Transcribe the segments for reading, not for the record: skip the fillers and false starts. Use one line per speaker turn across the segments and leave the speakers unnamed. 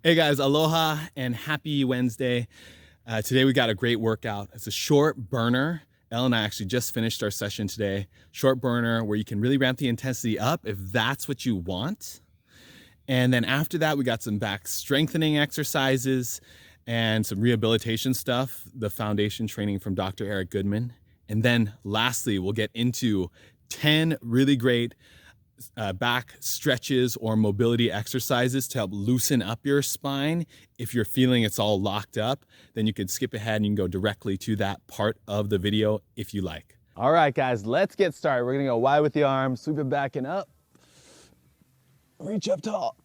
Hey guys, aloha and happy Wednesday. Today we got a great workout. It's a short burner. Elle and I actually just finished our session today. Short burner where you can really ramp the intensity up if that's what you want. And then after that, we got some back strengthening exercises and some rehabilitation stuff, the foundation training from Dr. Eric Goodman. And then lastly, we'll get into 10 really great back stretches or mobility exercises to help loosen up your spine. If you're feeling it's all locked up, then you could skip ahead and you can go directly to that part of the video if you like.
All right, guys, let's get started. We're gonna go wide with the arms, sweep it back and up. Reach up tall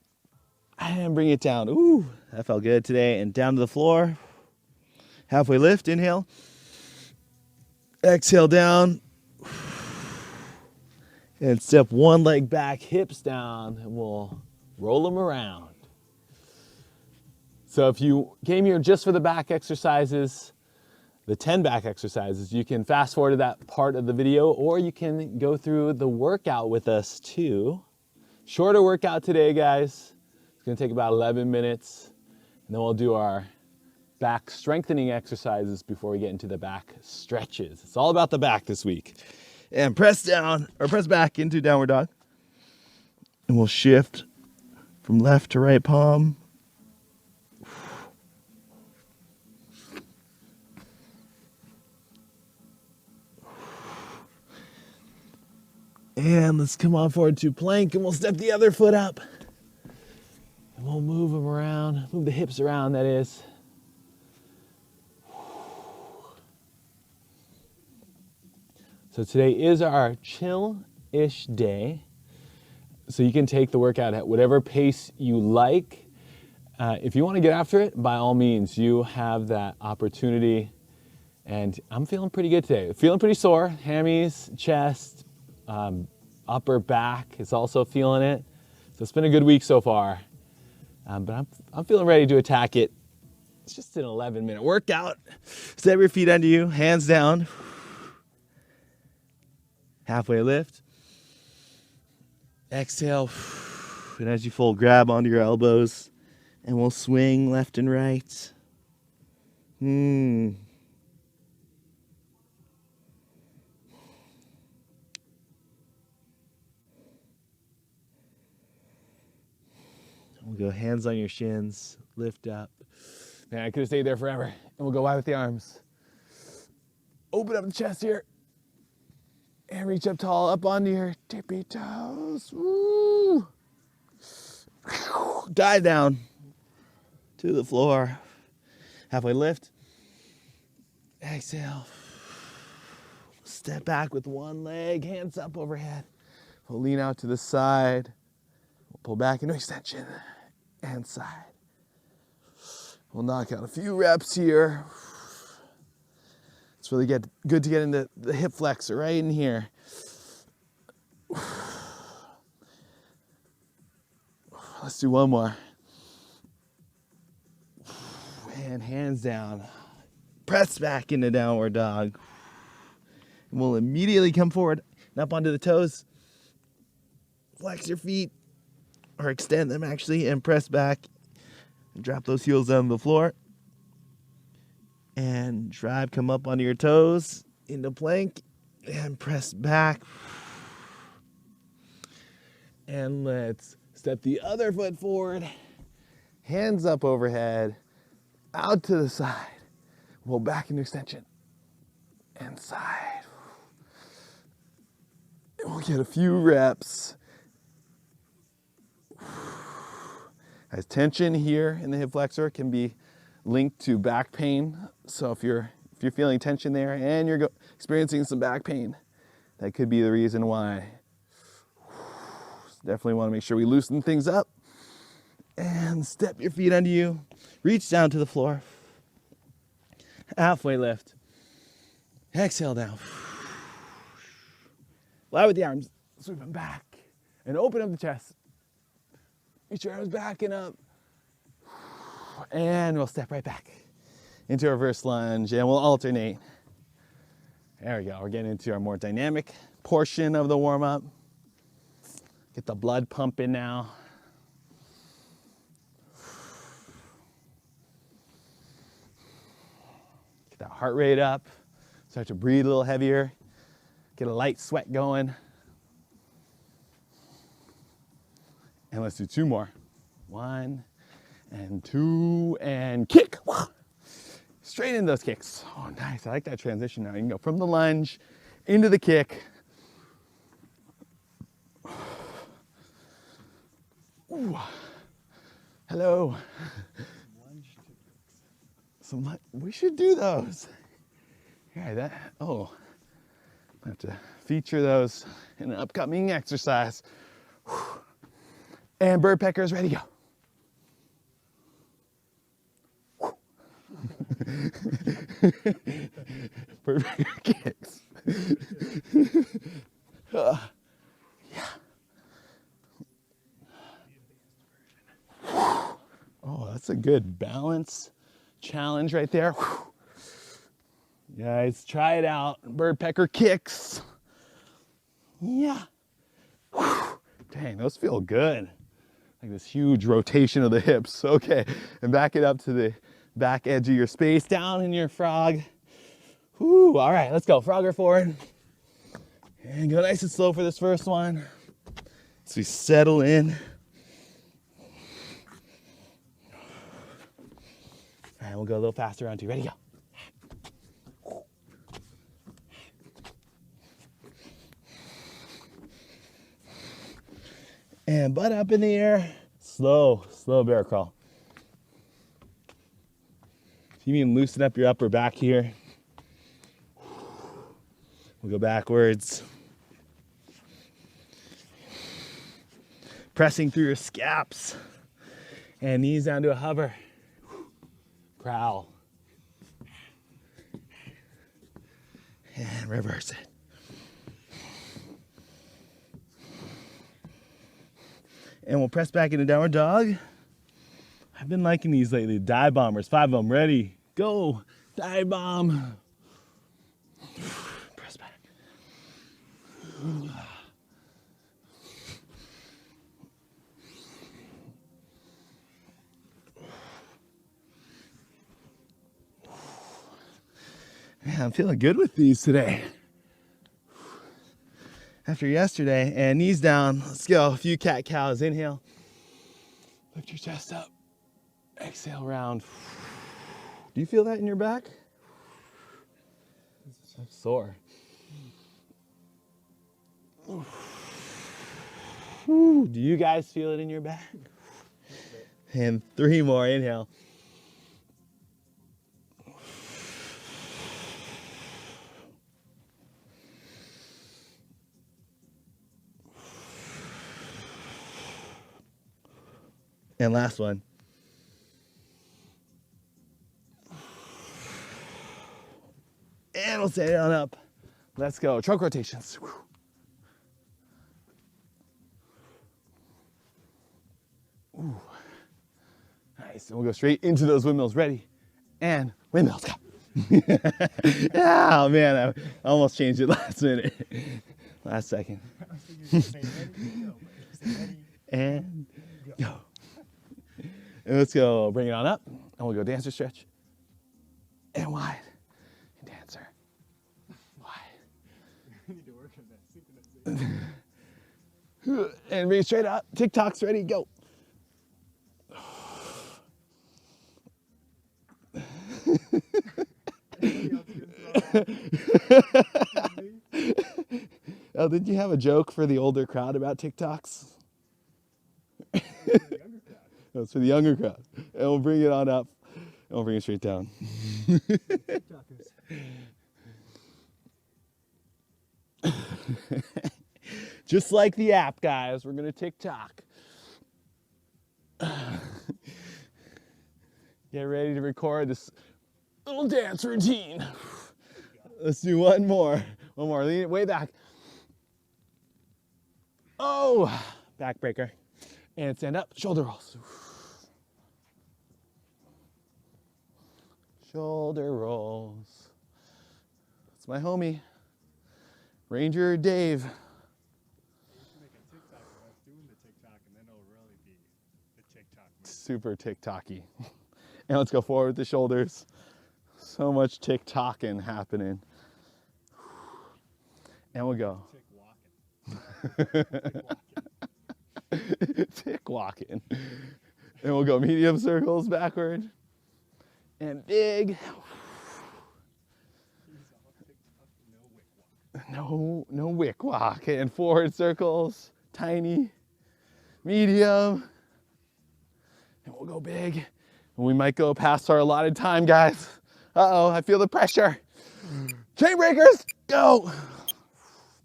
and bring it down. Ooh, that felt good today. And down to the floor. Halfway lift, inhale. Exhale down. And step one leg back, hips down, and we'll roll them around. So if you came here just for the back exercises, the 10 back exercises, you can fast forward to that part of the video, or you can go through the workout with us too. Shorter workout today, guys. It's gonna take about 11 minutes, and then we'll do our back strengthening exercises before we get into the back stretches. It's all about the back this week. And press down, or press back into downward dog. And we'll shift from left to right palm. And let's come on forward to plank, and we'll step the other foot up. And we'll move them around, move the hips around, that is. So today is our chill-ish day. So you can take the workout at whatever pace you like. If you want to get after it, by all means, you have that opportunity. And I'm feeling pretty good today. Feeling pretty sore, hammies, chest, upper back is also feeling it. So it's been a good week so far. But I'm feeling ready to attack it. It's just an 11-minute workout. Step your feet under you, hands down. Halfway lift. Exhale. And as you fold, grab onto your elbows. And we'll swing left and right. We'll go hands on your shins. Lift up. Man, I could have stayed there forever. And we'll go wide with the arms. Open up the chest here. And reach up tall, up onto your tippy toes. Woo! Dive down to the floor. Halfway lift. Exhale. Step back with one leg, hands up overhead. We'll lean out to the side. We'll pull back into extension and side. We'll knock out a few reps here. It's really good to get into the hip flexor right in here. Let's do one more. And hands down. Press back into downward dog. And we'll immediately come forward and up onto the toes. Flex your feet, or extend them actually, and press back. And drop those heels down the floor. And drive, come up onto your toes, into plank, and press back. And let's step the other foot forward, hands up overhead, out to the side. We'll back into extension, and side. And we'll get a few reps. As tension here in the hip flexor can be linked to back pain. So if you're feeling tension there and you're experiencing some back pain, that could be the reason why. Definitely want to make sure we loosen things up. And step your feet under you. Reach down to the floor. Halfway lift. Exhale down. Lie with the arms. Sweep them back. And open up the chest. Reach your arms back and up. And we'll step right back into a reverse lunge, and we'll alternate. There we go. We're getting into our more dynamic portion of the warm-up. Get the blood pumping now.
that heart rate up, start to breathe a little heavier, get a light sweat going. And let's do 2 more. 1 and 2 and kick. Straight into those kicks. Oh, nice. I like that transition now. You can go from the lunge into the kick. Ooh. Hello. We should do those. Yeah, I have to feature those in an upcoming exercise. And bird peckers, ready to go. Bird pecker kicks. Yeah. Oh, that's a good balance challenge right there. Guys, try it out. Bird pecker kicks. Yeah. Dang, those feel good. Like this huge rotation of the hips. Okay, and back it up to the back edge of your space, down in your frog. Whew, all right, let's go. Frogger forward. And go nice and slow for this first one. As we settle in. All right, we'll go a little faster on 2. Ready, go. And butt up in the air. Slow bear crawl. You can loosen up your upper back here. We'll go backwards. Pressing through your scaps. And knees down to a hover. Prowl. And reverse it. And we'll press back into downward dog. I've been liking these lately. Dive bombers, 5 of them, ready, go. Dive bomb. Press back. Man, I'm feeling good with these today. After yesterday, and knees down. Let's go. A few cat cows. Inhale. Lift your chest up. Exhale, round. Do you feel that in your back? It's sore. Do you guys feel it in your back? And 3 more. Inhale. And last one. And we'll stay down up. Let's go. Trunk rotations. Ooh. Nice. And we'll go straight into those windmills. Ready? And windmills. Go. Oh, man. I almost changed it last minute. Last second. And go. And let's go, bring it on up, and we'll go dancer stretch, and wide, and dancer, wide. We need to work on that synchronization. And bring it straight up, TikTok's ready, go. Oh, did you have a joke for the older crowd about TikToks? That's for the younger crowd. And we'll bring it on up. And we'll bring it straight down. Just like the app, guys. We're going to TikTok. Get ready to record this little dance routine. Let's do one more. One more. Lean it way back. Oh, backbreaker. And stand up, shoulder rolls. Shoulder rolls. That's my homie, Ranger Dave.
Make a TikTok of us doing the TikTok, and then it'll really be the TikTok.
Super TikTok-y. And let's go forward with the shoulders. So much tick-tocking happening. And we'll go.
Tick walking.
Tick walking. And we'll go medium circles backward. And big.
He's all ticked up, no wick walk.
No wick walk. And forward circles. Tiny. Medium. And we'll go big. And we might go past our allotted time, guys. Uh-oh, I feel the pressure. Chain breakers, go.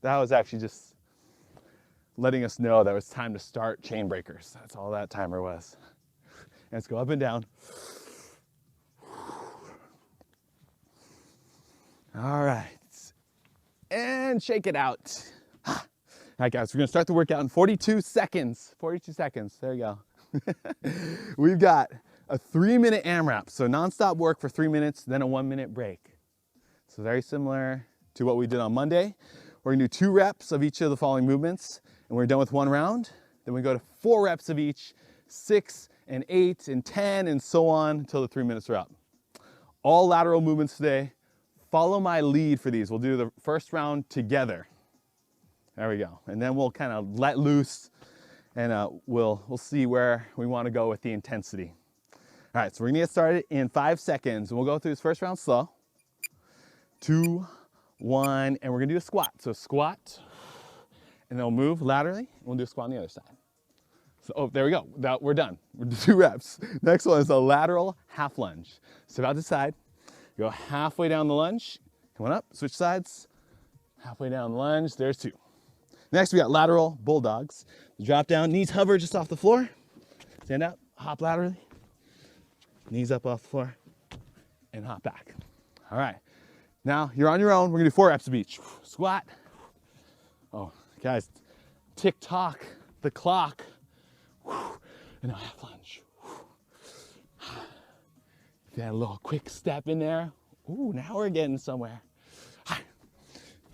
That was actually just letting us know that it was time to start chain breakers. That's all that timer was. And let's go up and down. All right. And shake it out. All right, guys, we're gonna start the workout in 42 seconds. 42 seconds, there you go. We've got a 3-minute AMRAP, so nonstop work for 3 minutes, then a 1-minute break. So very similar to what we did on Monday. We're gonna do 2 reps of each of the following movements, and we're done with 1 round. Then we go to 4 reps of each, 6 and 8 and 10 and so on until the 3 minutes are up. All lateral movements today. Follow my lead for these. We'll do the first round together. There we go. And then we'll kind of let loose and we'll see where we want to go with the intensity. All right, so we're gonna get started in 5 seconds. We'll go through this first round slow. 2, 1, and we're gonna do a squat. So squat, and then we'll move laterally, and we'll do a squat on the other side. So, oh, there we go. Now we're done. We're 2 reps. Next one is a lateral half lunge. Step out to the side, go halfway down the lunge, come on up, switch sides, halfway down the lunge, there's 2. Next we got lateral bulldogs. Drop down, knees hover just off the floor, stand up, hop laterally, knees up off the floor, and hop back. All right, now you're on your own. We're gonna do 4 reps of each. Squat. Oh, guys, tick-tock the clock. And now half lunge. Got a little quick step in there. Ooh, now we're getting somewhere.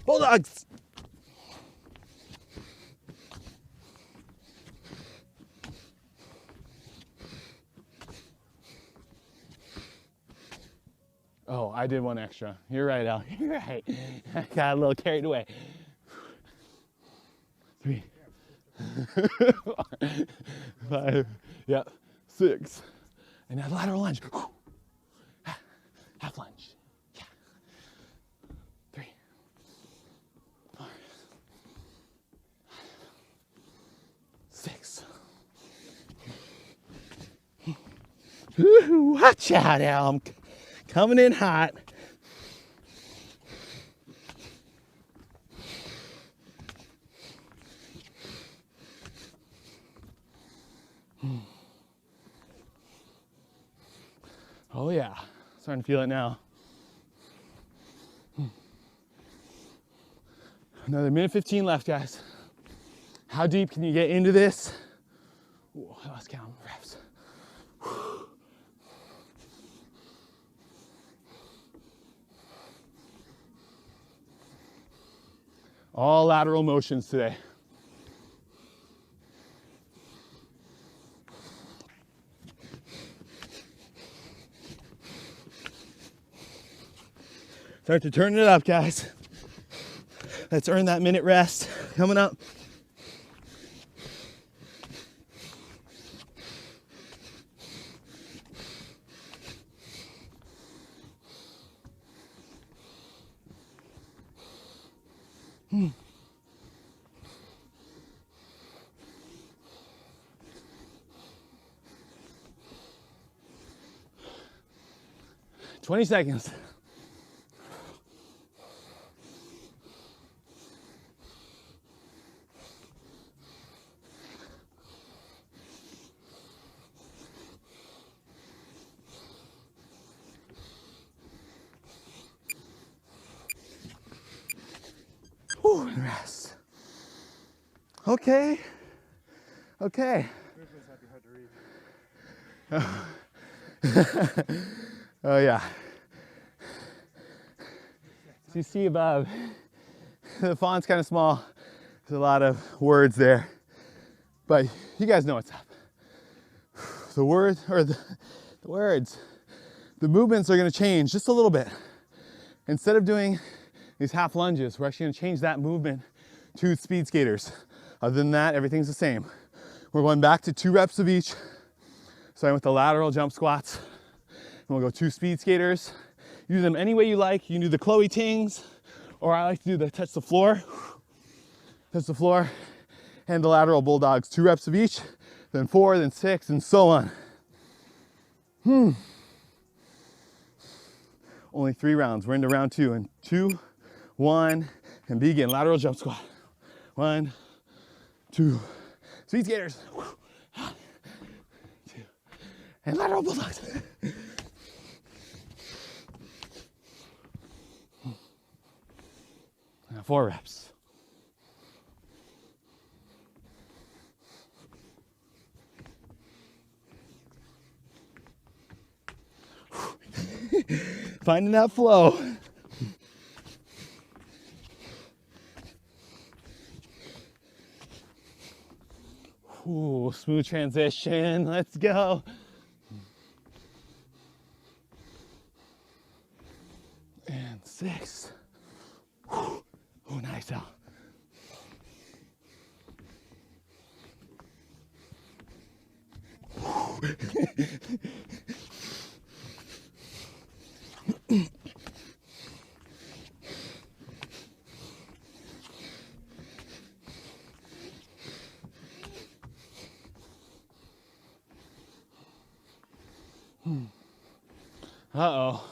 Bulldogs. Oh, I did 1 extra. You're right, Al. You're right. I got a little carried away. 3, 4, 5, yep, 6. And now lateral lunge. Half lunge. Yeah. 3, 4, 6. Ooh, watch out, Al. I'm coming in hot. Oh yeah, starting to feel it now. Another minute 15 left, guys. How deep can you get into this? Ooh, I lost count reps. All lateral motions today. Start to turn it up, guys. Let's earn that minute rest. Coming up. Hmm. 20 seconds. Whew, and rest. Okay. Okay.
Goodman's might be hard to read.
Oh yeah. So you see above, the font's kind of small. There's a lot of words there, but you guys know what's up. The words, the movements are gonna change just a little bit. Instead of doing these half lunges, we're actually gonna change that movement to speed skaters. Other than that, everything's the same. We're going back to 2 reps of each, starting with the lateral jump squats. And we'll go 2 speed skaters. You do them any way you like. You can do the Chloe Tings, or I like to do the touch the floor, and the lateral bulldogs. 2 reps of each, then 4, then 6, and so on. Only 3 rounds. We're into round 2. And 2, 1, and begin. Lateral jump squat. 1, 2. Speed skaters. 2. And lateral bulldogs. 4 reps. Finding that flow. Ooh, smooth transition. Let's go. And 6. Oh, nice out. Uh-oh.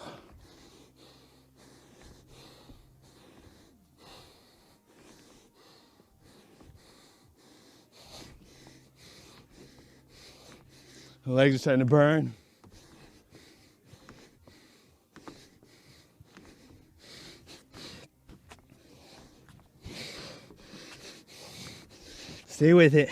The legs are starting to burn. Stay with it.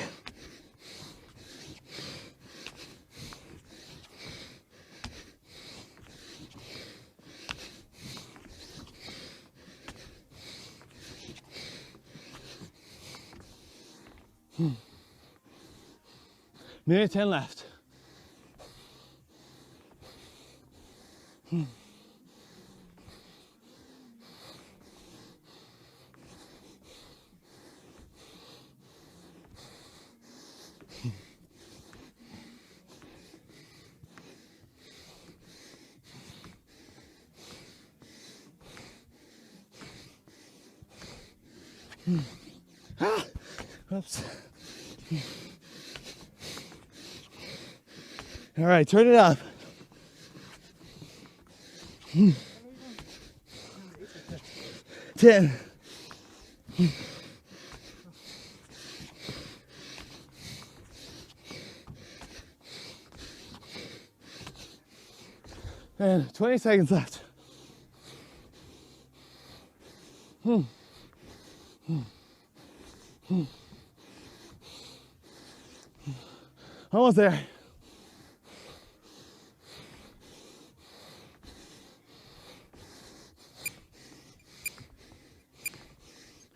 Minute 10 left. Oops. All right, turn it up. 10. And 20 seconds left. Almost there.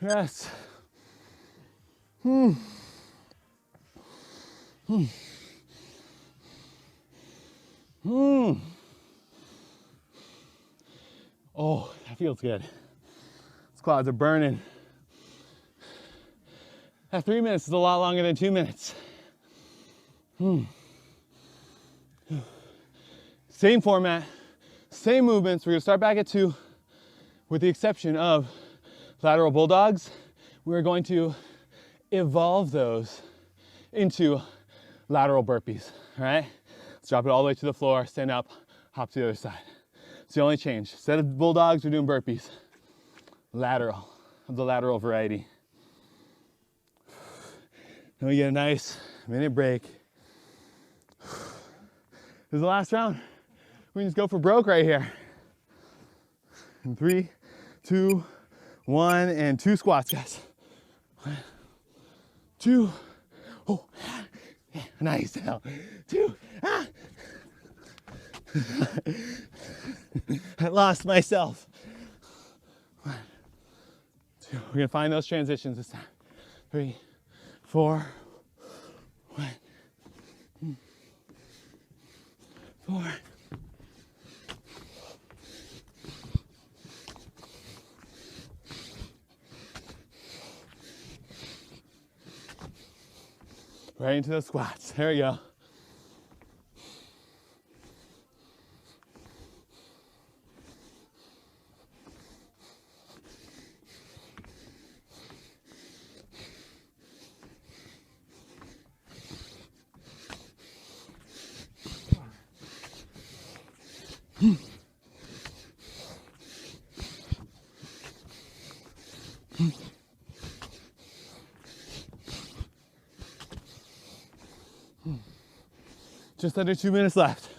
Rest. Oh, that feels good. These quads are burning. That 3 minutes is a lot longer than 2 minutes. Same format, same movements. We're gonna start back at 2, with the exception of lateral bulldogs. We're going to evolve those into lateral burpees, all right? Let's drop it all the way to the floor, stand up, hop to the other side. It's the only change. Instead of bulldogs, we're doing burpees. Lateral, of the lateral variety. Then we get a nice minute break. This is the last round. We can just go for broke right here. In 3, 2, 1, and 2 squats, guys. 1, 2, oh, yeah, nice. Now, 2, ah. I lost myself. 1, 2. We're gonna find those transitions this time. 3, 4, 1, 4,
Right into the squats. There we go. Just under 2 minutes left.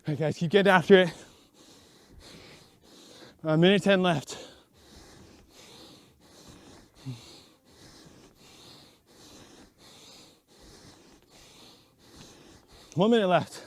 All right, guys, keep getting after it. 1minute 10 left. One minute left.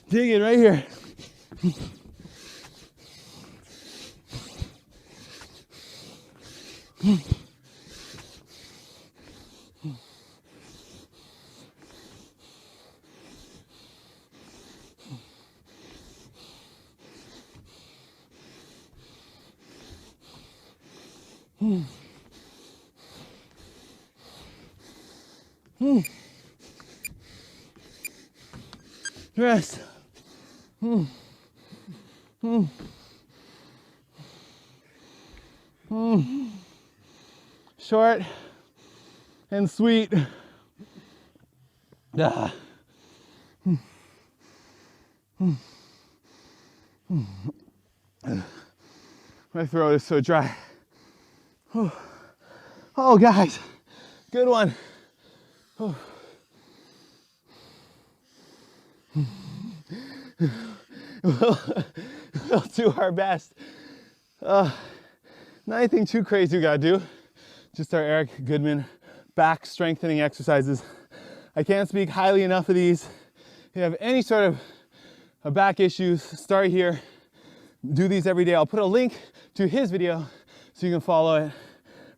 Dig it right here. Rest. Short and sweet. Ah. My throat is so dry. Oh, guys, good one. We'll do our best. Nothing too crazy we gotta do. Just our Eric Goodman back strengthening exercises. I can't speak highly enough of these. If you have any sort of back issues, start here. Do these every day. I'll put a link to his video so you can follow it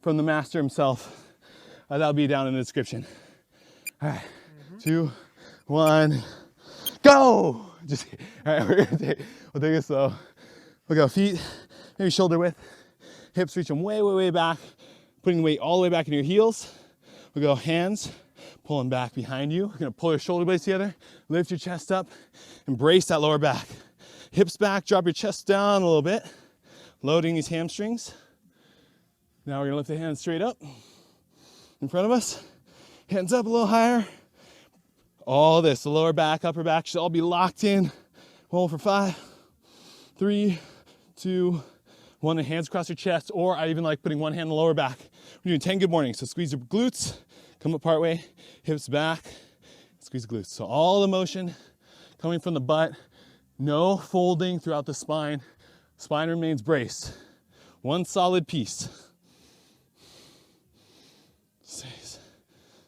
from the master himself. That'll be down in the description. All right, 2, 1, go! Just, all right, we'll take it slow. We'll go feet, maybe shoulder width. Hips reach them way, way, way back. Putting the weight all the way back into your heels. We'll go hands, pulling back behind you. You're gonna pull your shoulder blades together, lift your chest up, embrace that lower back. Hips back, drop your chest down a little bit, loading these hamstrings. Now we're gonna lift the hands straight up in front of us. Hands up a little higher. All this, the lower back, upper back should all be locked in. Hold for 5, 3, 2, 1, and hands across your chest, or I even like putting one hand on the lower back. We're doing 10 good mornings. So squeeze your glutes, come up part way, hips back, squeeze the glutes. So all the motion coming from the butt, no folding throughout the spine. Spine remains braced. One solid piece. 6,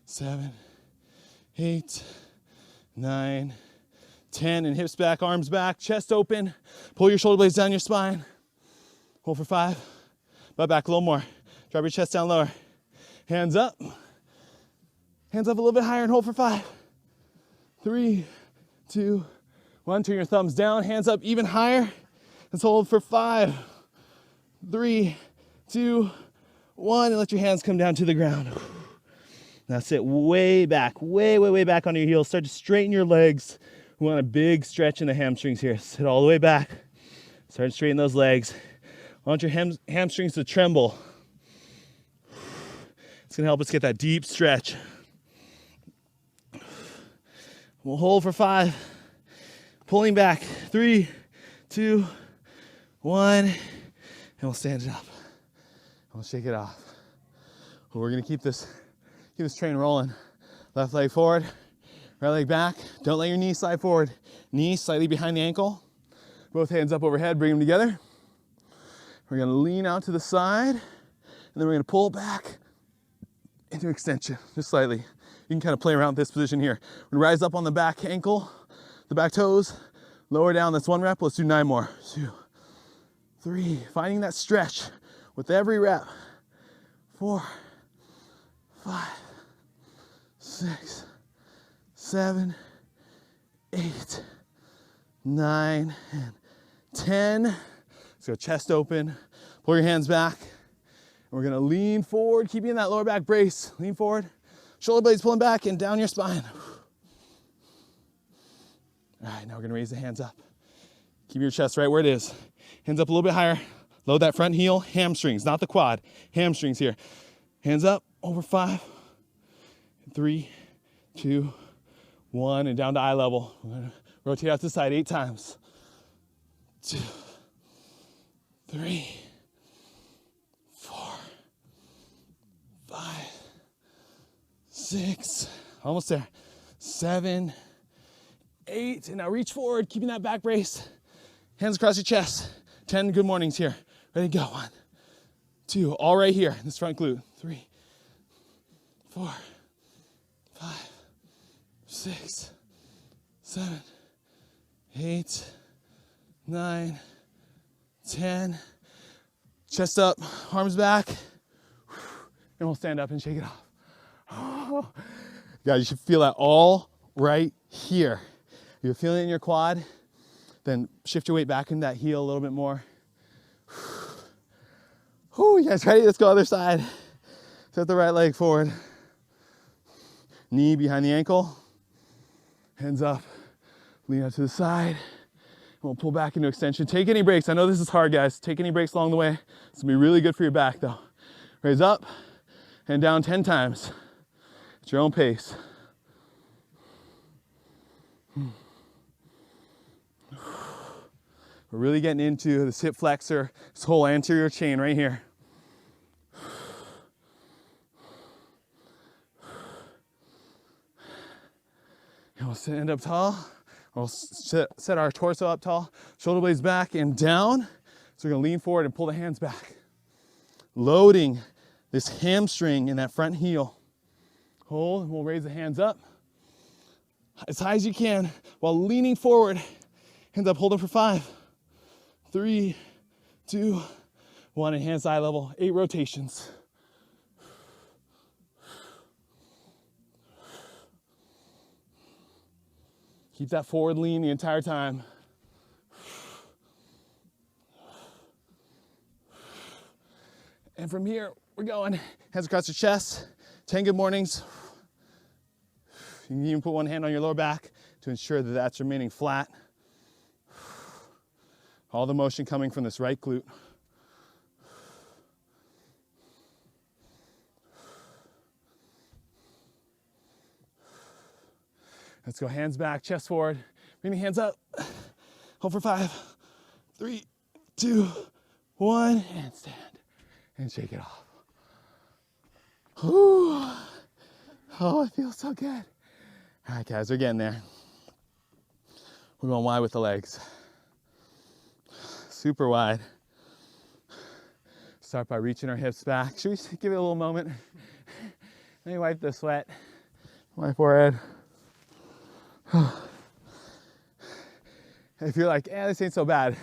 7, 8, 9, 10, and hips back, arms back, chest open. Pull your shoulder blades down your spine. Hold for 5, butt back a little more. Drop your chest down lower. Hands up. Hands up a little bit higher and hold for 5, 3, 2, 1. Turn your thumbs down, hands up even higher. Let's hold for 5, 3, 2, 1, and let your hands come down to the ground. That's it, way back, way, way, way back on your heels. Start to straighten your legs. We want a big stretch in the hamstrings here. Sit all the way back.
Start to straighten those legs. I want your hamstrings to tremble. It's gonna help us get that deep stretch. We'll hold for 5. Pulling back. 3, 2, 1. And we'll stand it up. We'll shake it off. We're gonna keep this train rolling. Left leg forward, right leg back. Don't let your knee slide forward. Knee slightly behind the ankle. Both hands up overhead, bring them together. We're gonna lean out to the side, and then we're gonna pull back into extension, just slightly. You can kind of play around with this position here. We're gonna rise up on the back ankle, the back toes, lower down, that's 1 rep. Let's do 9 more. 2, 3, finding that stretch with every rep. 4, 5, 6, 7, 8, 9, and 10. Let's go chest open. Pull your hands back. And we're gonna lean forward, keeping that lower back brace. Lean forward. Shoulder blades pulling back and down your spine. All right, now we're gonna raise the hands up. Keep your chest right where it is. Hands up a little bit higher. Load that front heel, hamstrings, not the quad. Hamstrings here. Hands up, over 5, 3, 2, 1, and down to eye level. We're gonna rotate out to the side 8 times. 2, 3, 4, 5, 6, almost there. 7, 8, and now reach forward, keeping that back brace. Hands across your chest. 10 good mornings here. Ready to go. 1, 2, all right here. This front glute. 3, 4, 5, 6, 7, 8, 9, 10. Chest up, arms back. And we'll stand up and shake it off. Oh. Guys, you should feel that all right here. If you're feeling it in your quad, then shift your weight back into that heel a little bit more. Whew, you guys ready? Let's go other side. Set the right leg forward. Knee behind the ankle. Hands up. Lean out to the side. And we'll pull back into extension. Take any breaks. I know this is hard, guys. Take any breaks along the way. It's gonna be really good for your back, though. Raise up and down 10 times. At your own pace. We're really getting into this hip flexor, this whole anterior chain right here. And we'll stand up tall. We'll set our torso up tall, shoulder blades back and down. So we're gonna lean forward and pull the hands back. Loading this hamstring in that front heel. Hold, and we'll raise the hands up as high as you can while leaning forward. Hands up, hold them for 5, 3, 2, 1, and hands eye level, 8 rotations. Keep that forward lean the entire time. And from here, we're going. Hands across your chest, 10 good mornings. You can even put one hand on your lower back to ensure that that's remaining flat. All the motion coming from this right glute. Let's go, hands back, chest forward. Bring the hands up. Hold for 5, 3, 2, 1, and stand. And shake it off. Whew. Oh, it feels so good. All right, guys, we're getting there. We're going wide with the legs. Super wide. Start by reaching our hips back. Should we just give it a little moment? Let me wipe the sweat on my forehead. If you're like, this ain't so bad,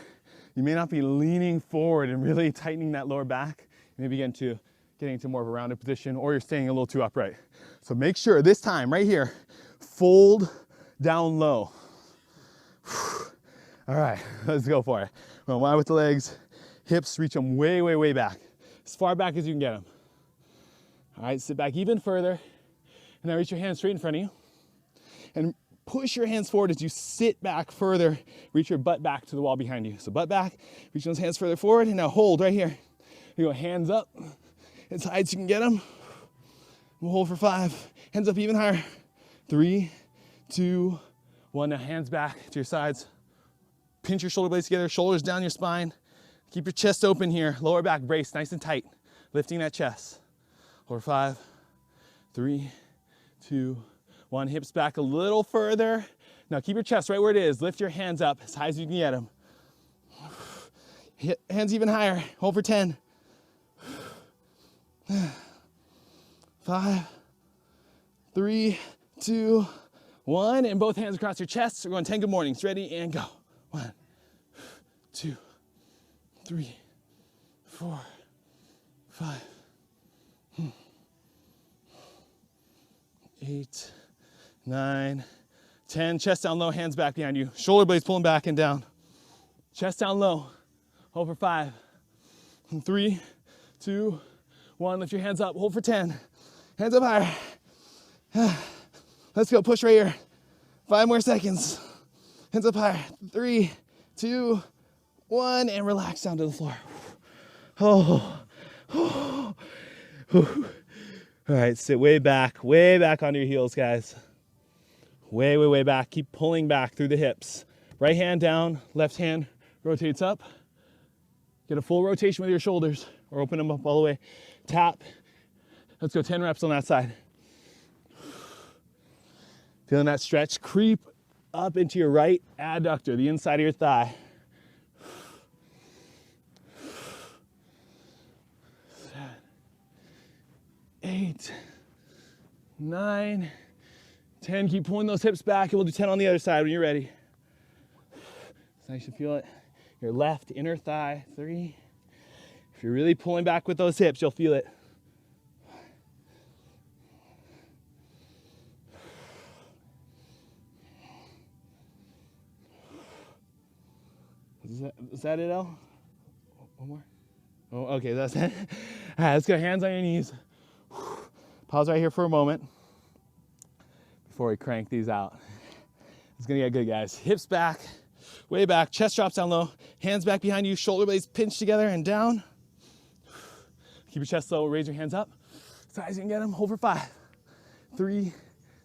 you may not be leaning forward and really tightening that lower back. You may be getting into more of a rounded position, or you're staying a little too upright. So make sure this time, right here, fold down low. All right, let's go for it. We're going wide with the legs. Hips, reach them way, way, way back. As far back as you can get them. All right, sit back even further. And now reach your hands straight in front of you. And push your hands forward as you sit back further. Reach your butt back to the wall behind you. So butt back, reach those hands further forward, and now hold right here. You go hands up as high as you can get them. We'll hold for 5. Hands up even higher. 3, 2, 1. Now hands back to your sides. Pinch your shoulder blades together, shoulders down your spine. Keep your chest open here. Lower back brace nice and tight. Lifting that chest. Hold for 5, 3, 2, 1. Hips back a little further. Now keep your chest right where it is. Lift your hands up as high as you can get them. Hands even higher. Hold for 10. 5, 3, 2, 1. And both hands across your chest. We're going 10 good mornings. Ready and go. 1, 2, 3, 4, 5, 8, 9, 10. Chest down low, hands back behind you. Shoulder blades pulling back and down. Chest down low. Hold for 5, 3, 2, 1. Lift your hands up. Hold for 10. Hands up higher. Let's go. Push right here. 5 more seconds. Hands up higher. 3, 2, 1. And relax down to the floor. Oh. All right. Sit way back onto your heels, guys. Way back. Keep pulling back through the hips. Right hand down. Left hand rotates up. Get a full rotation with your shoulders or open them up all the way. Tap. Let's go 10 reps on that side. Feeling that stretch creep up into your right adductor, the inside of your thigh. 7, 8, 9, 10. Keep pulling those hips back, and we'll do 10 on the other side when you're ready. So you should feel it. Your left inner thigh. 3. If you're really pulling back with those hips, you'll feel it. Is that it, El? One more? Oh, okay, that's it. All right, let's go hands on your knees. Pause right here for a moment before we crank these out. It's gonna get good, guys. Hips back, way back, chest drops down low, hands back behind you, shoulder blades pinched together and down. Keep your chest low, raise your hands up. As high as you can get them, hold for 5, 3,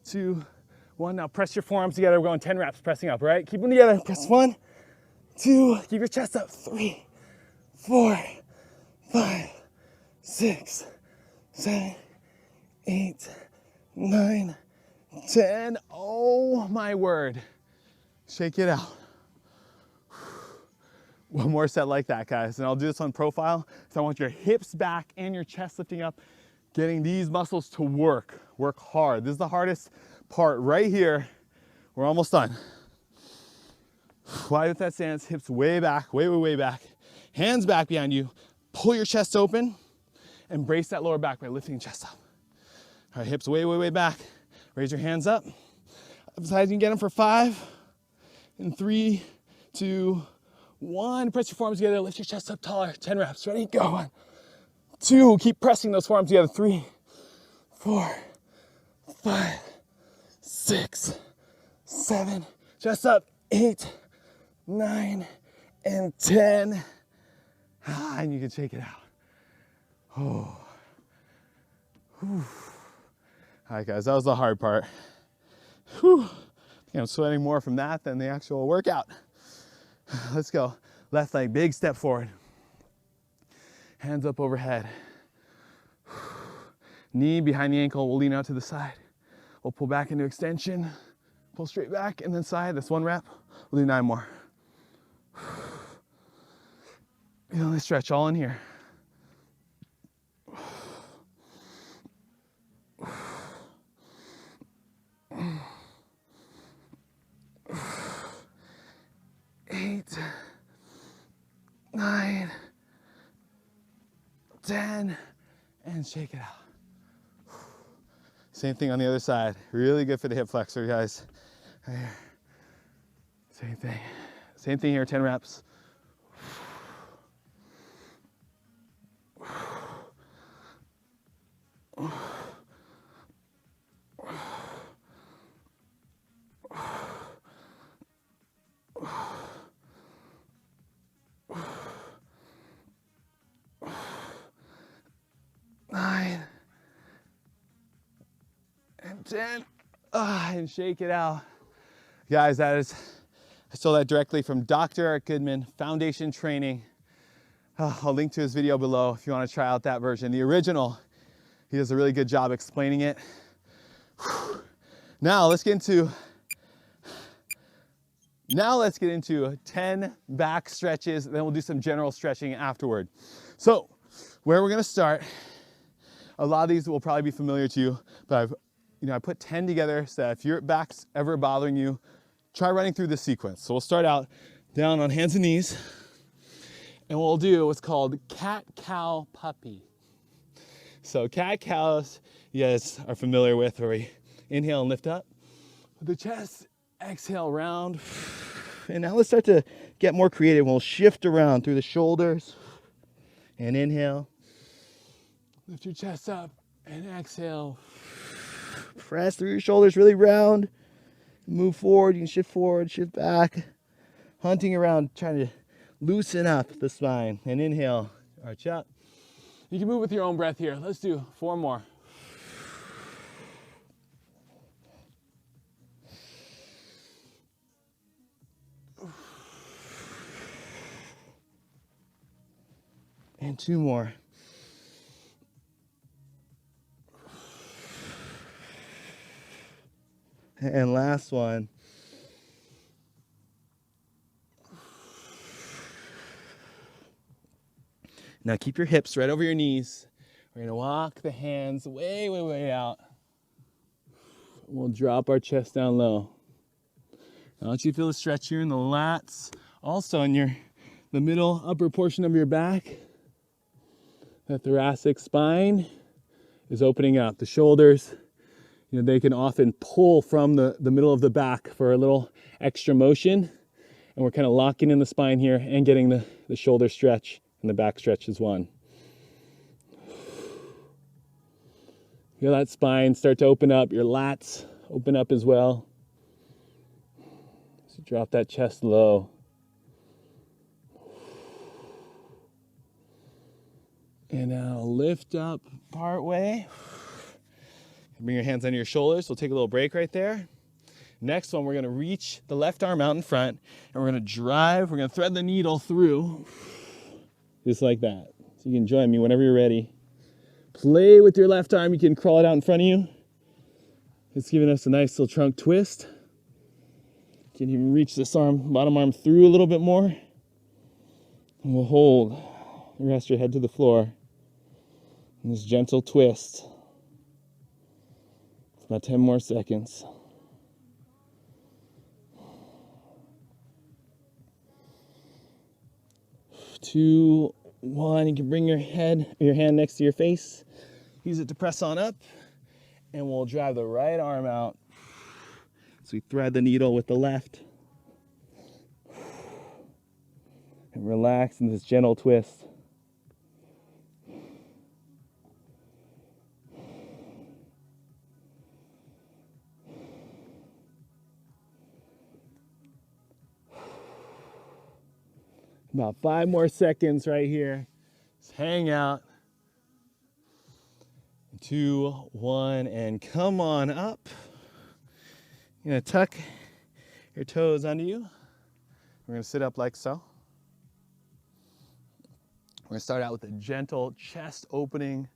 2, 1. Now press your forearms together. We're going 10 reps, pressing up, right? Keep them together. Press 1, 2, keep your chest up. 3, 4, 5, 6, 7, 8, 9, 10. Oh my word. Shake it out. One more set like that, guys. And I'll do this on profile. So I want your hips back and your chest lifting up, getting these muscles to work hard. This is the hardest part right here. We're almost done. Wide with that stance, hips way back, way back. Hands back behind you. Pull your chest open and brace that lower back by lifting your chest up. All right, hips way back. Raise your hands up. As high as you can get them for 5, and 3, 2, 1. Press your forearms together, lift your chest up taller. 10 reps, ready, go. 1, 2, keep pressing those forearms together. 3, 4, 5, 6, 7, chest up. 8, 9, and 10. And you can shake it out. Oh. Whew. All right, guys, that was the hard part. Whew. I think I'm sweating more from that than the actual workout. Let's go. Left leg, big step forward. Hands up overhead. Knee behind the ankle, we'll lean out to the side. We'll pull back into extension, pull straight back, and then side. That's 1 rep. We'll do 9 more. Feel the stretch all in here. Eight, 9, 10, and shake it out. Same thing on the other side. Really good for the hip flexor, guys. Right here. Same thing. Same thing here, 10 reps. 10. And shake it out. Guys, I stole that directly from Dr. Goodman, Foundation Training. I'll link to his video below if you want to try out that version. The original, he does a really good job explaining it. Now let's get into 10 back stretches, then we'll do some general stretching afterward. So where we're gonna start, a lot of these will probably be familiar to you, but I put 10 together so that if your back's ever bothering you, try running through this sequence. So we'll start out down on hands and knees, and we'll do what's called cat, cow, puppy. So cat, cows, you guys are familiar with, where we inhale and lift up with the chest, exhale round. And now let's start to get more creative. We'll shift around through the shoulders and inhale. Lift your chest up and exhale. Press through your shoulders really round. Move forward. You can shift forward, shift back. Hunting around, trying to loosen up the spine. And inhale, arch up. You can move with your own breath here. Let's do 4 more. And 2 more. And last one. Now keep your hips right over your knees. We're gonna walk the hands way, way, way out. We'll drop our chest down low. Now let you feel the stretch here in the lats. Also in the middle upper portion of your back. The thoracic spine is opening up. The shoulders, they can often pull from the middle of the back for a little extra motion. And we're kind of locking in the spine here and getting the shoulder stretch and the back stretch as one. Feel that spine start to open up. Your lats open up as well. So drop that chest low. And now lift up part way. Bring your hands under your shoulders. We'll take a little break right there. Next one, we're gonna reach the left arm out in front, and we're gonna thread the needle through, just like that. So you can join me whenever you're ready. Play with your left arm. You can crawl it out in front of you. It's giving us a nice little trunk twist. You can even reach this bottom arm through a little bit more. And we'll hold. Rest your head to the floor. And this gentle twist. About 10 more seconds. 2, 1. You can bring your hand next to your face. Use it to press on up. And we'll drive the right arm out. So we thread the needle with the left. And relax in this gentle twist. About 5 more seconds right here. Just hang out. 2, 1, and come on up. You're gonna tuck your toes under you. We're gonna sit up like so. We're gonna start out with a gentle chest opening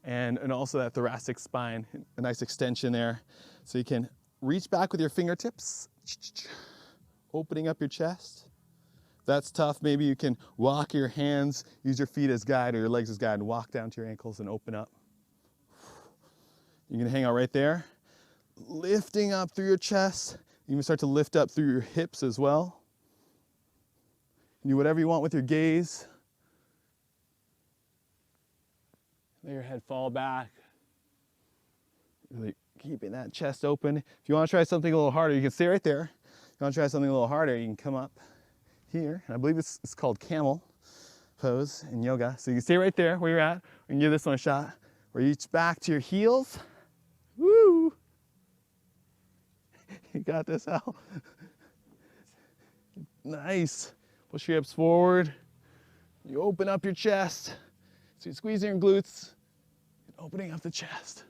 and also that thoracic spine, a nice extension there. So you can reach back with your fingertips, opening up your chest. If that's tough, maybe you can walk your hands, use your feet as guide or your legs as guide and walk down to your ankles and open up. You can hang out right there. Lifting up through your chest. You can start to lift up through your hips as well. Do whatever you want with your gaze. Let your head fall back. Really keeping that chest open. If you want to try something a little harder, you can stay right there. If you want to try something a little harder, you can come up here. And I believe it's called camel pose in yoga. So you can stay right there where you're at. We can give this one a shot. Reach back to your heels. Woo! You got this, Al. Nice. Push your hips forward. You open up your chest. So you're squeezing your glutes and opening up the chest.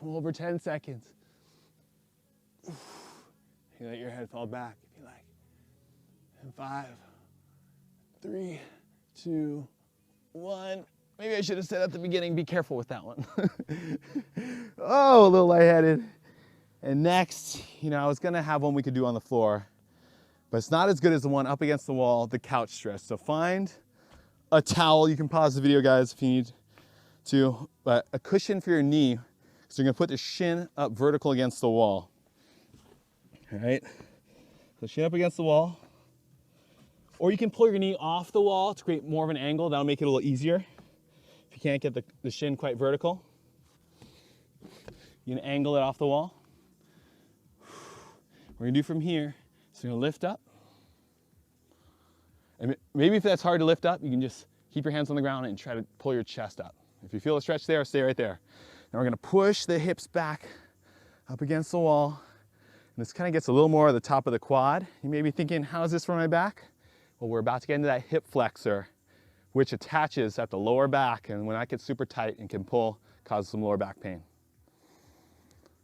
over 10 seconds. You let your head fall back if you like. And 5, 3, 2, 1. Maybe I should have said at the beginning, be careful with that one. Oh, a little lightheaded. And next, I was gonna have one we could do on the floor, but it's not as good as the one up against the wall, the couch stretch. So find a towel. You can pause the video, guys, if you need to, but a cushion for your knee. So you're gonna put the shin up vertical against the wall. All right, so shin up against the wall. Or you can pull your knee off the wall to create more of an angle. That'll make it a little easier. If you can't get the shin quite vertical, you can angle it off the wall. We're gonna do from here. So you're gonna lift up. And maybe if that's hard to lift up, you can just keep your hands on the ground and try to pull your chest up. If you feel a stretch there, stay right there. Now we're gonna push the hips back up against the wall. And this kind of gets a little more at the top of the quad. You may be thinking, how is this for my back? Well, we're about to get into that hip flexor, which attaches at the lower back. And when that gets super tight and can pull, causes some lower back pain.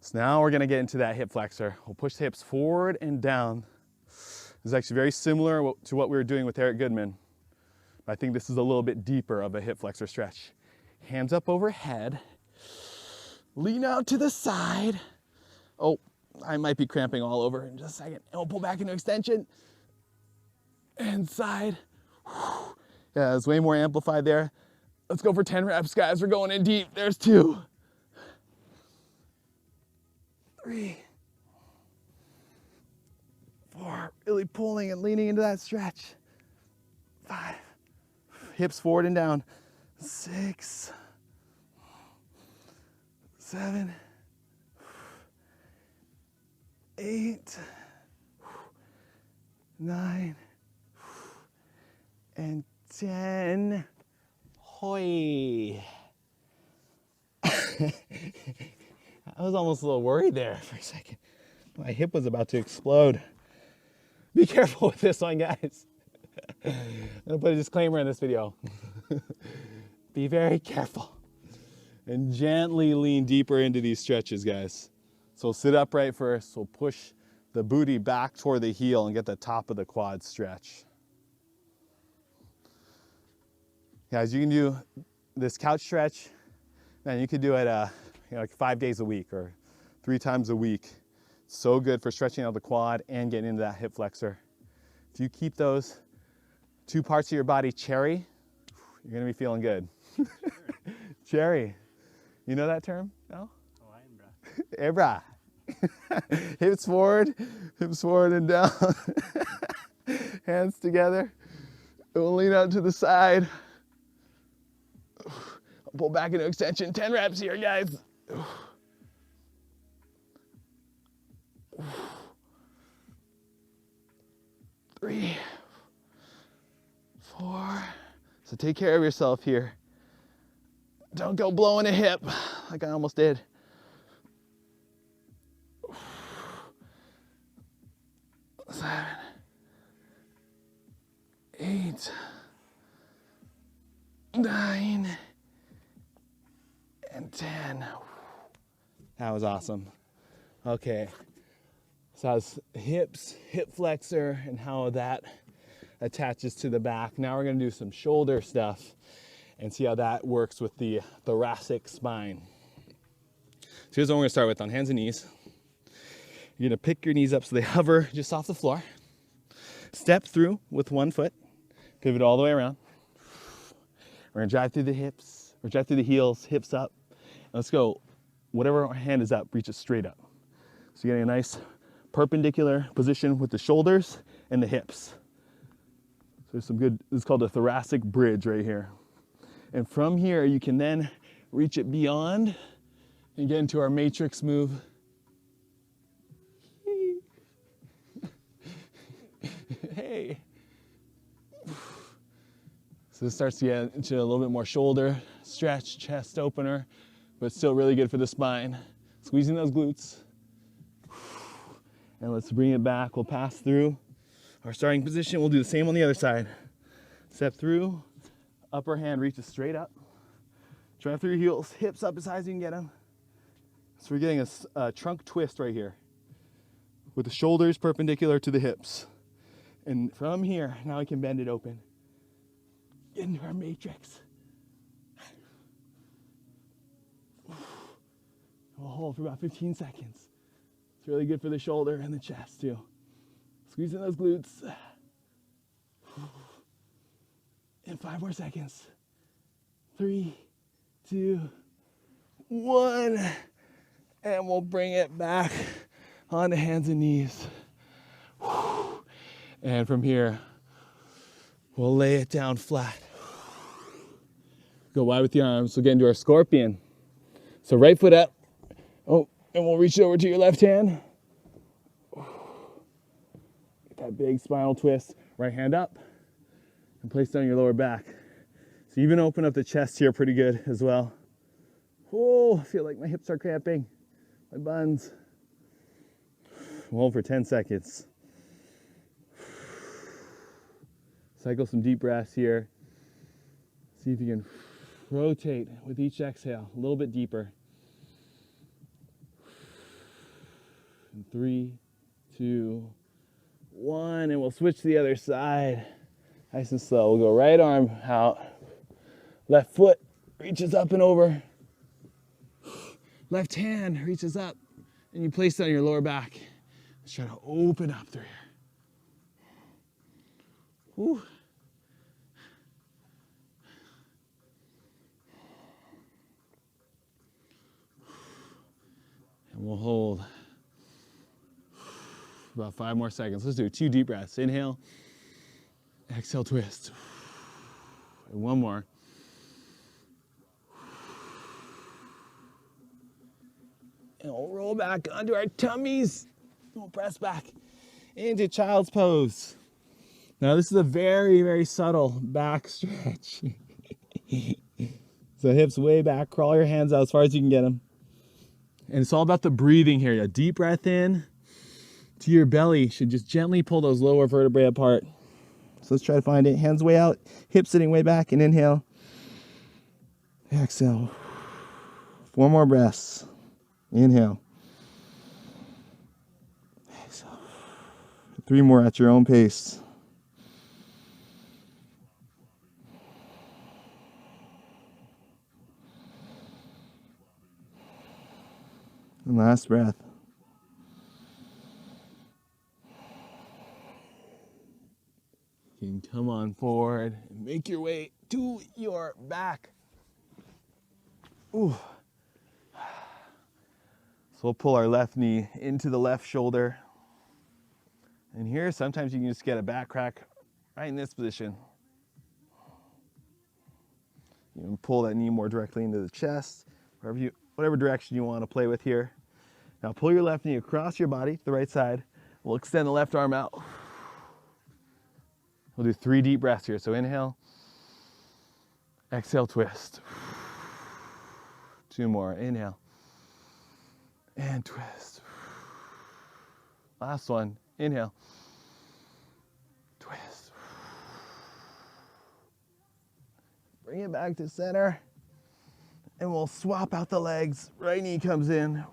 So now we're gonna get into that hip flexor. We'll push the hips forward and down. This is actually very similar to what we were doing with Eric Goodman. But I think this is a little bit deeper of a hip flexor stretch. Hands up overhead. Lean out to the side. Oh, I might be cramping all over in just a second. And we'll pull back into extension. And side. Yeah, it's way more amplified there. Let's go for 10 reps, guys. We're going in deep. There's 2. 3, 4, really pulling and leaning into that stretch. 5, hips forward and down. 6, 7, 8, 9, and 10. Hoi. I was almost a little worried there for a second. My hip was about to explode. Be careful with this one, guys. I'm gonna put a disclaimer in this video. Be very careful. And gently lean deeper into these stretches, guys. So sit upright first. We'll push the booty back toward the heel and get the top of the quad stretch. Guys, you can do this couch stretch. Man, you could do it like 5 days a week or 3 times a week. So good for stretching out the quad and getting into that hip flexor. If you keep those 2 parts of your body cherry, you're gonna be feeling good. Cherry. You know that term? No?
Hawaiian bra.
Ebra. Hips forward and down. Hands together. We'll lean out to the side. Pull back into extension. 10 reps here, guys. 3, 4. So take care of yourself here. Don't go blowing a hip like I almost did. 7, 8, 9, and 10. That was awesome. Okay, so that's hips, hip flexor, and how that attaches to the back. Now we're gonna do some shoulder stuff and see how that works with the thoracic spine. So here's what we're gonna start with on hands and knees. You're gonna pick your knees up so they hover just off the floor. Step through with one foot, pivot all the way around. We're gonna drive through the hips, or drive through the heels, hips up. Let's go, whatever hand is up, reach it straight up. So you're getting a nice perpendicular position with the shoulders and the hips. So there's some good, this is called a thoracic bridge right here. And from here, you can then reach it beyond and get into our matrix move. Hey. So this starts to get into a little bit more shoulder stretch, chest opener, but still really good for the spine. Squeezing those glutes. And let's bring it back. We'll pass through our starting position. We'll do the same on the other side. Step through, upper hand reaches straight up. Drive through your heels, hips up as high as you can get them.
So we're getting a trunk twist right here with the shoulders perpendicular to the hips. And from here, now I can bend it open. Get into our matrix. We'll hold for about 15 seconds. It's really good for the shoulder and the chest too. Squeezing those glutes. And 5 more seconds. 3, 2, 1. And we'll bring it back onto hands and knees. And from here, we'll lay it down flat. Go wide with the arms. We'll get into our scorpion. So right foot up. Oh, and we'll reach over to your left hand. Get that big spinal twist. Right hand up. And place it on your lower back. So even open up the chest here pretty good as well. Oh, I feel like my hips are cramping. My buns. Hold for 10 seconds. Cycle some deep breaths here. See if you can rotate with each exhale a little bit deeper. And 3, 2, 1, and we'll switch to the other side. Nice and slow. We'll go right arm out. Left foot reaches up and over. Left hand reaches up, and you place it on your lower back. Let's try to open up through here. Whew. And we'll hold about 5 more seconds. Let's do 2 deep breaths. Inhale, exhale, twist. And 1 more. And we'll roll back onto our tummies. We'll press back into child's pose. Now this is a very, very subtle back stretch. So hips way back, crawl your hands out as far as you can get them. And it's all about the breathing here. A deep breath in to your belly should just gently pull those lower vertebrae apart. So let's try to find it. Hands way out, hips sitting way back, and inhale. Exhale. 4 more breaths. Inhale. Exhale. 3 more at your own pace. And last breath. You can come on forward and make your way to your back. Ooh. So we'll pull our left knee into the left shoulder. And here, sometimes you can just get a back crack right in this position. You can pull that knee more directly into the chest, whatever direction you want to play with here. Now pull your left knee across your body to the right side. We'll extend the left arm out. We'll do 3 deep breaths here. So inhale, exhale, twist. 2 more, inhale, and twist. Last one, inhale, twist. Bring it back to center, and we'll swap out the legs. Right knee comes in,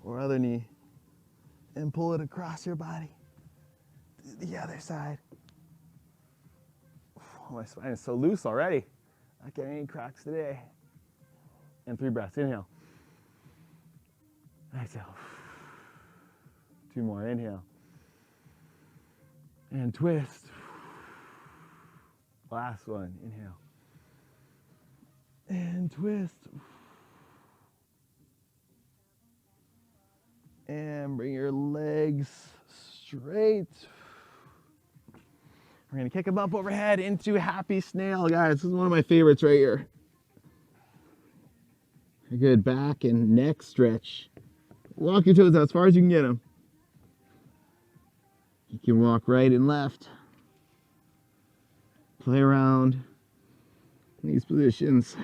or other knee, and pull it across your body to the other side. Oh, my spine is so loose already. Not getting any cracks today. And 3 breaths. Inhale. Exhale. 2 more. Inhale. And twist. Last one. Inhale. And twist. And bring your legs straight. We're gonna kick them up overhead into happy snail, guys. This is one of my favorites right here. A good back and neck stretch. Walk your toes out as far as you can get them. You can walk right and left. Play around in these positions.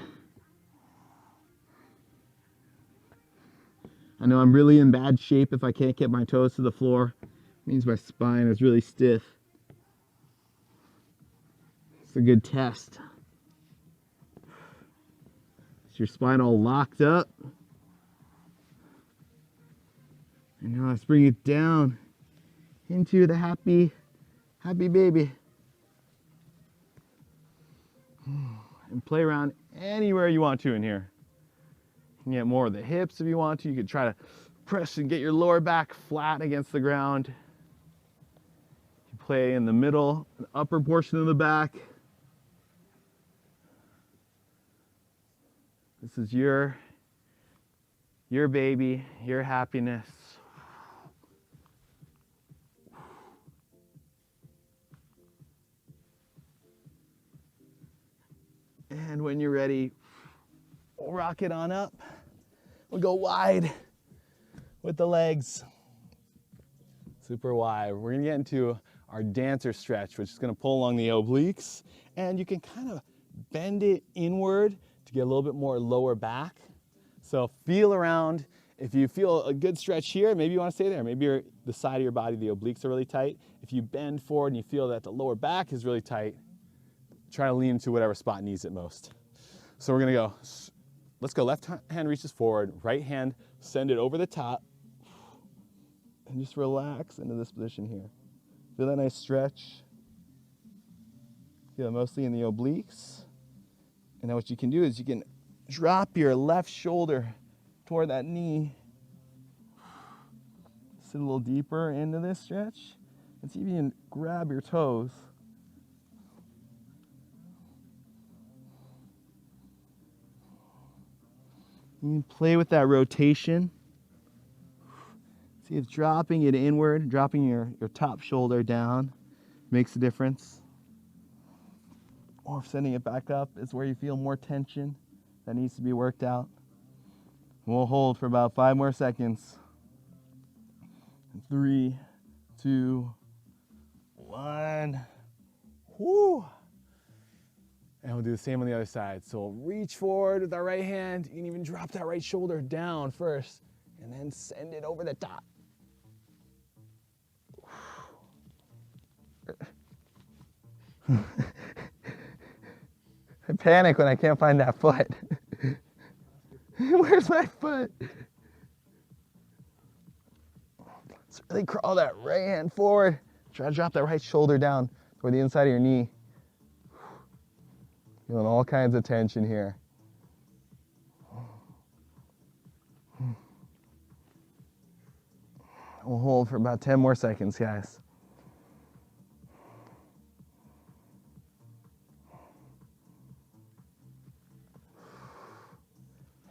I know I'm really in bad shape if I can't get my toes to the floor. It means my spine is really stiff. It's a good test. Is your spine all locked up? And now let's bring it down into the happy baby. And play around anywhere you want to in here. You can get more of the hips if you want to. You could try to press and get your lower back flat against the ground. You play in the middle, the upper portion of the back. This is your baby, your happiness. And when you're ready, we'll rock it on up. We'll go wide with the legs. Super wide. We're gonna get into our dancer stretch, which is gonna pull along the obliques. And you can kind of bend it inward to get a little bit more lower back. So feel around. If you feel a good stretch here, maybe you wanna stay there. Maybe the side of your body, the obliques are really tight. If you bend forward and you feel that the lower back is really tight, try to lean into whatever spot needs it most. So we're gonna go, let's go, left hand reaches forward, right hand, send it over the top, and just relax into this position here. Feel that nice stretch. Feel it mostly in the obliques. And now what you can do is you can drop your left shoulder toward that knee. Sit a little deeper into this stretch, and see if you can grab your toes. You can play with that rotation. See if dropping it inward, dropping your top shoulder down makes a difference. Or if sending it back up is where you feel more tension that needs to be worked out. We'll hold for about 5 more seconds. 3, 2, 1. Woo! And we'll do the same on the other side. So we'll reach forward with our right hand. You can even drop that right shoulder down first and then send it over the top. I panic when I can't find that foot. Where's my foot? Let's really crawl that right hand forward. Try to drop that right shoulder down toward the inside of your knee. Feeling all kinds of tension here. We'll hold for about 10 more seconds, guys.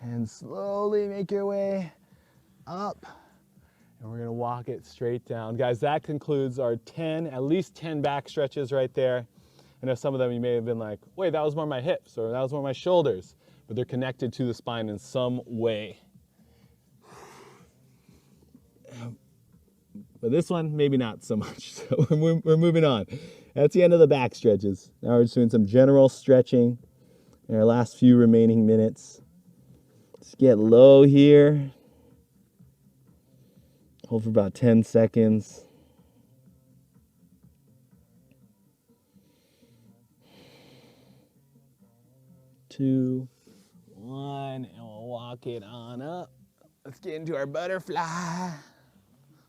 And slowly make your way up. And we're gonna walk it straight down. Guys, that concludes our at least 10 back stretches right there. I know some of them you may have been like, wait, that was more my hips or that was more my shoulders, but they're connected to the spine in some way. But this one, maybe not so much. So we're moving on. That's the end of the back stretches. Now we're just doing some general stretching in our last few remaining minutes. Let's get low here. Hold for about 10 seconds. 2, 1, and we'll walk it on up. Let's get into our butterfly.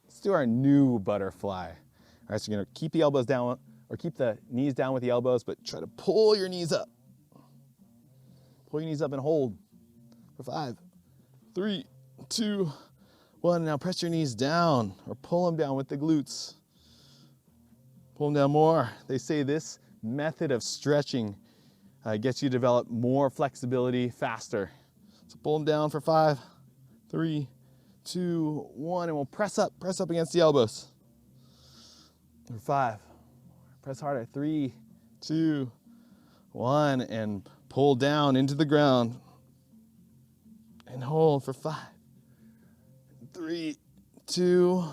Let's do our new butterfly. All right, so you're gonna keep the elbows down, or keep the knees down with the elbows, but try to pull your knees up. Pull your knees up and hold for 5, 3, 2, 1. Now press your knees down, or pull them down with the glutes. Pull them down more. They say this method of stretching gets you to develop more flexibility faster. So pull them down for 5, 3, 2, 1, and we'll press up against the elbows. For 5, press harder, 3, 2, 1, and pull down into the ground. And hold for 5, 3, 2,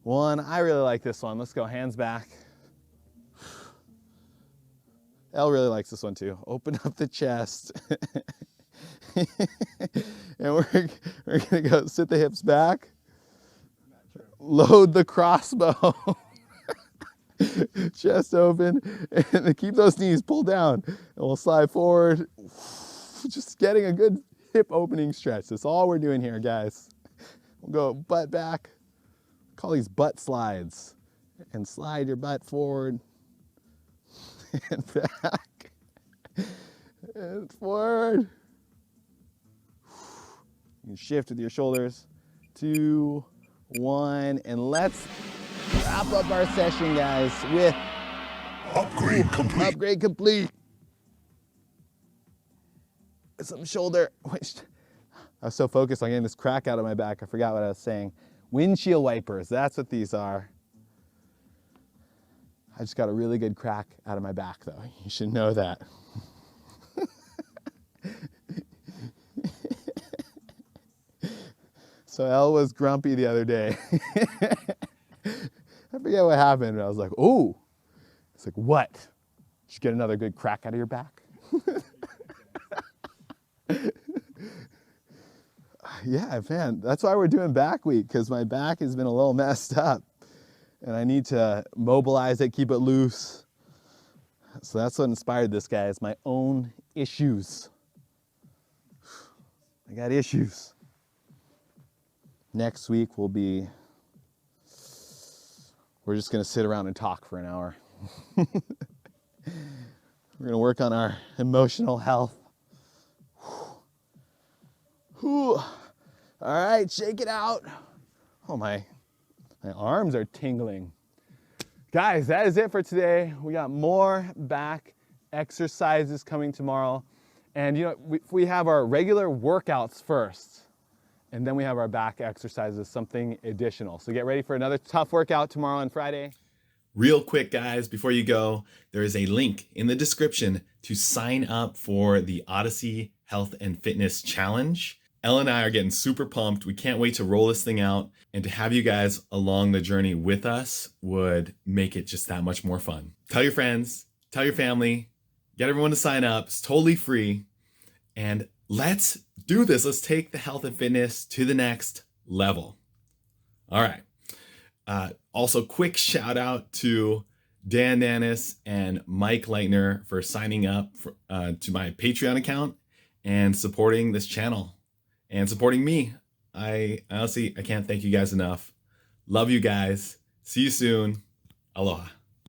1. I really like this one. Let's go, hands back. Elle really likes this one too. Open up the chest. And we're gonna go sit the hips back. Load the crossbow. Chest open, and keep those knees pulled down. And we'll slide forward. Just getting a good hip opening stretch. That's all we're doing here, guys. We'll go butt back, Call these butt slides. And slide your butt forward and back and forward. You can shift with your shoulders. 2, 1, and let's wrap up our session, guys, with
Upgrade complete.
upgrade complete. Some shoulder. I was so focused on getting this crack out of my back, I forgot what I was saying. Windshield wipers, that's what these are. I just got a really good crack out of my back, though. You should know that. So Elle was grumpy the other day. I forget what happened, but I was like, "Ooh." It's like, "What? Did you get another good crack out of your back?" Yeah, man. That's why we're doing back week, because my back has been a little messed up. And I need to mobilize it, keep it loose. So that's what inspired this, guys, my own issues. I got issues. Next week will be, we're just gonna sit around and talk for an hour. We're gonna work on our emotional health. Whew. All right, shake it out. Oh, my arms are tingling. Guys, that is it for today. We got more back exercises coming tomorrow. And we have our regular workouts first, and then we have our back exercises, something additional. So get ready for another tough workout tomorrow on Friday.
Real quick, guys, before you go, there is a link in the description to sign up for the Odyssey Health and Fitness Challenge. Elle and I are getting super pumped. We can't wait to roll this thing out, and to have you guys along the journey with us would make it just that much more fun. Tell your friends, tell your family, get everyone to sign up. It's totally free. And let's do this. Let's take the health and fitness to the next level. All right. Also, quick shout out to Dan Nanis and Mike Leitner for signing up to my Patreon account and supporting this channel. And supporting me. I honestly can't thank you guys enough. Love you guys. See you soon. Aloha.